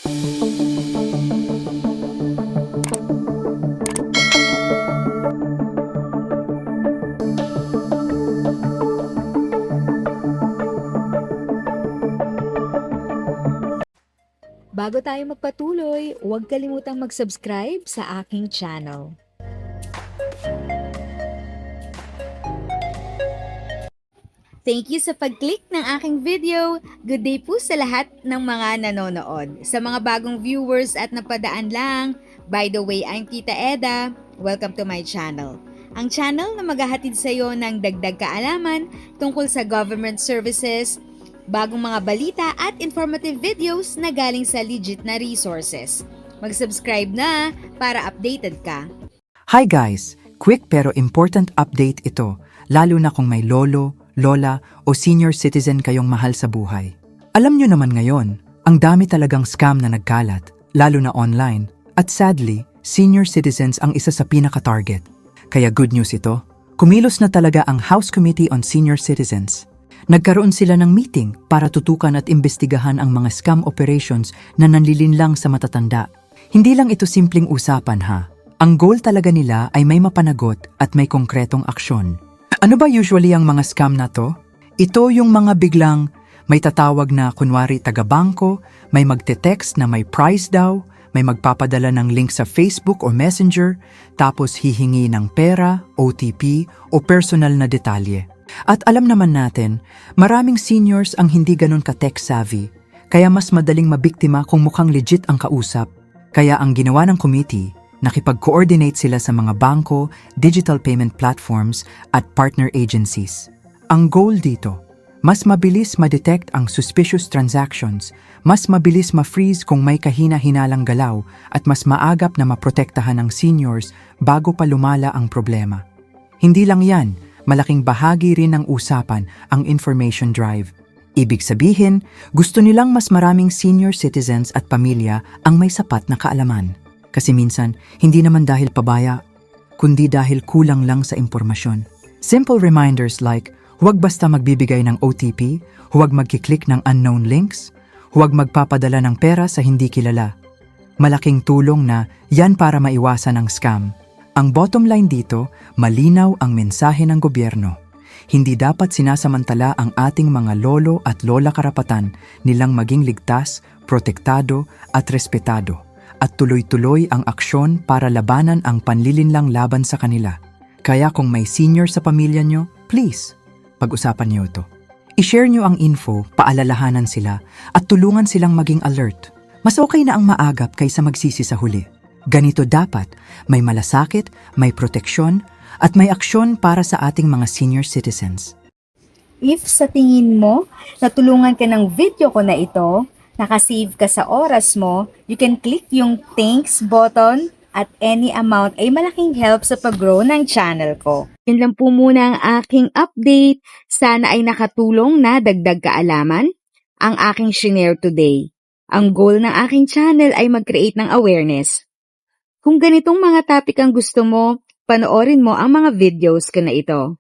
Bago tayo magpatuloy, huwag kalimutang mag-subscribe sa aking channel. Thank you sa pag-click ng aking video. Good day po sa lahat ng mga nanonood. Sa mga bagong viewers at napadaan lang, by the way, I'm Tita Eda. Welcome to my channel. Ang channel na maghahatid sa iyo ng dagdag kaalaman tungkol sa government services, bagong mga balita at informative videos na galing sa legit na resources. Mag-subscribe na para updated ka. Hi guys! Quick pero important update ito, lalo na kung may lolo, lola o senior citizen kayong mahal sa buhay. Alam nyo naman ngayon, ang dami talagang scam na nagkalat, lalo na online. At sadly, senior citizens ang isa sa pinaka-target. Kaya good news ito, kumilos na talaga ang House Committee on Senior Citizens. Nagkaroon sila ng meeting para tutukan at imbestigahan ang mga scam operations na nanlilinlang sa matatanda. Hindi lang ito simpleng usapan ha. Ang goal talaga nila ay may mapanagot at may konkretong aksyon. Ano ba usually ang mga scam na to? Ito yung mga biglang may tatawag na kunwari taga-bangko, may magte-text na may prize daw, may magpapadala ng link sa Facebook o Messenger, tapos hihingi ng pera, OTP o personal na detalye. At alam naman natin, maraming seniors ang hindi ganun ka-tech savvy, kaya mas madaling mabiktima kung mukhang legit ang kausap. Kaya ang ginawa ng committee, nakipag-coordinate sila sa mga bangko, digital payment platforms at partner agencies. Ang goal dito, mas mabilis ma-detect ang suspicious transactions, mas mabilis ma-freeze kung may kahina-hinalang galaw at mas maagap na maprotektahan ang seniors bago pa lumala ang problema. Hindi lang yan, malaking bahagi rin ng usapan ang information drive. Ibig sabihin, gusto nilang mas maraming senior citizens at pamilya ang may sapat na kaalaman. Kasi minsan, hindi naman dahil pabaya, kundi dahil kulang lang sa impormasyon. Simple reminders like, huwag basta magbibigay ng OTP, huwag magkiklik ng unknown links, huwag magpapadala ng pera sa hindi kilala. Malaking tulong na yan para maiwasan ang scam. Ang bottom line dito, malinaw ang mensahe ng gobyerno. Hindi dapat sinasamantala ang ating mga lolo at lola karapatan nilang maging ligtas, protektado at respetado. At tuloy-tuloy ang aksyon para labanan ang panlilinlang laban sa kanila. Kaya kung may senior sa pamilya nyo, please, pag-usapan nyo ito. I-share nyo ang info, paalalahanan sila, at tulungan silang maging alert. Mas okay na ang maagap kaysa magsisi sa huli. Ganito dapat, may malasakit, may proteksyon, at may aksyon para sa ating mga senior citizens. If sa tingin mo, natulungan ka ng video ko na ito, nakasave ka sa oras mo, you can click yung thanks button at any amount ay malaking help sa pag-grow ng channel ko. Yun lang po muna ang aking update. Sana ay nakatulong na dagdag kaalaman ang aking shinare today. Ang goal ng aking channel ay mag-create ng awareness. Kung ganitong mga topic ang gusto mo, panoorin mo ang mga videos ko na ito.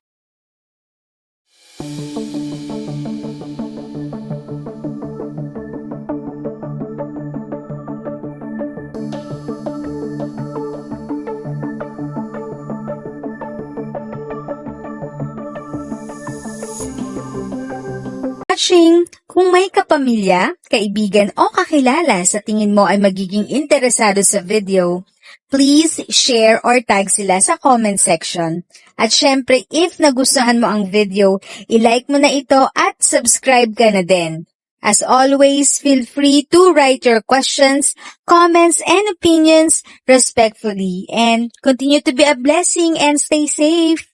Watching, kung may kapamilya, kaibigan o kakilala sa tingin mo ay magiging interesado sa video, please share or tag sila sa comment section. At syempre, if nagustuhan mo ang video, i-like mo na ito at subscribe ka na din. As always, feel free to write your questions, comments, and opinions respectfully. And continue to be a blessing and stay safe.